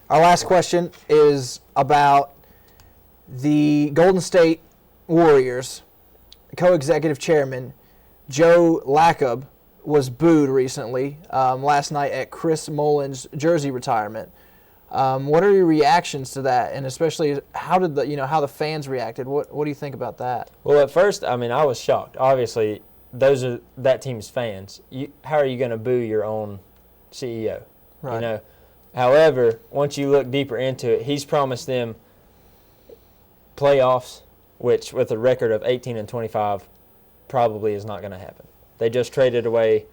Our last question is about the Golden State Warriors. Co-executive chairman Joe Lacob was booed recently last night at Chris Mullins' jersey retirement. What are your reactions to that, and especially how the fans reacted? What do you think about that? Well, at first, I was shocked. Obviously, those are that team's fans. How are you going to boo your own CEO? Right. However, once you look deeper into it, he's promised them playoffs, which with a record of 18-25 probably is not going to happen. They just traded away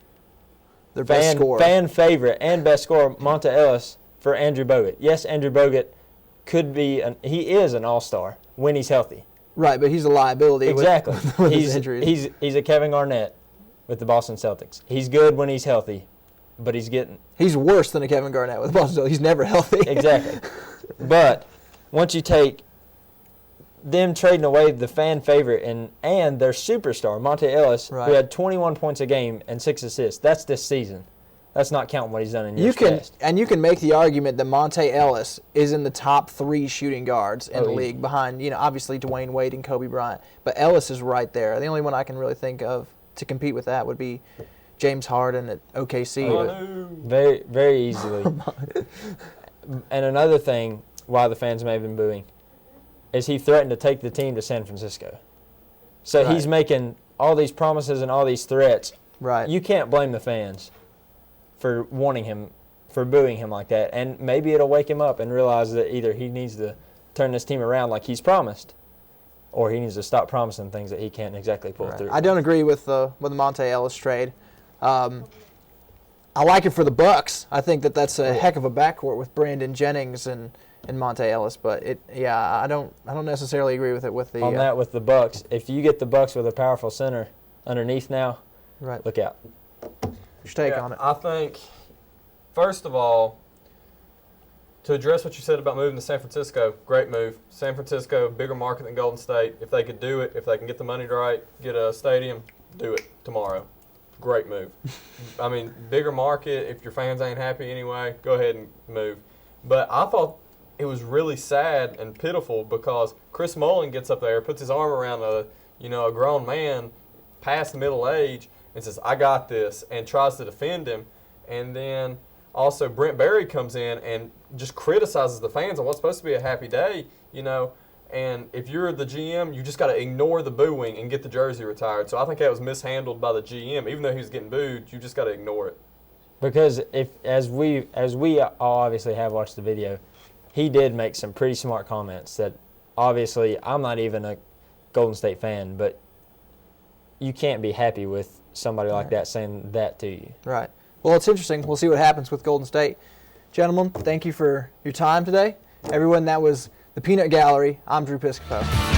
their best scorer, fan favorite and best scorer, Monta Ellis, for Andrew Bogut. Yes, Andrew Bogut he is an all-star when he's healthy. Right, but he's a liability. Exactly. With his injuries. He's a Kevin Garnett with the Boston Celtics. He's good when he's healthy, but he's worse than a Kevin Garnett with Boston Celtics. He's never healthy. Exactly. But once you take them trading away the fan favorite and their superstar, Monta Ellis, right, who had 21 points a game and 6 assists. That's this season. That's not counting what he's done in years past. And you can make the argument that Monta Ellis is in the top 3 shooting guards in the league behind, obviously Dwayne Wade and Kobe Bryant. But Ellis is right there. The only one I can really think of to compete with that would be James Harden at OKC. Very, very easily. And another thing why the fans may have been booing is he threatened to take the team to San Francisco. So he's making all these promises and all these threats. Right. You can't blame the fans for booing him like that. And maybe it'll wake him up and realize that either he needs to turn this team around like he's promised, or he needs to stop promising things that he can't exactly pull through. I don't agree with the Monta Ellis trade. I like it for the Bucks. I think that's a heck of a backcourt with Brandon Jennings and Monta Ellis, but I don't necessarily agree with it with the on that with the Bucks. If you get the Bucks with a powerful center underneath now, look out. Your take on it? I think, first of all, to address what you said about moving to San Francisco, great move. San Francisco, bigger market than Golden State. If they could do it, if they can get the money right, get a stadium, do it tomorrow. Great move. Bigger market. If your fans ain't happy anyway, go ahead and move. But I thought it was really sad and pitiful because Chris Mullin gets up there, puts his arm around a grown man past the middle age and says, "I got this," and tries to defend him. And then also Brent Barry comes in and just criticizes the fans on what's supposed to be a happy day, And if you're the GM, you just got to ignore the booing and get the jersey retired. So I think that was mishandled by the GM. Even though he was getting booed, you just got to ignore it. Because as we all obviously have watched the video, he did make some pretty smart comments that obviously I'm not even a Golden State fan, but you can't be happy with somebody like that saying that to you. Right. Well, it's interesting. We'll see what happens with Golden State. Gentlemen, thank you for your time today. Everyone, that was the Peanut Gallery. I'm Drew Piscopo.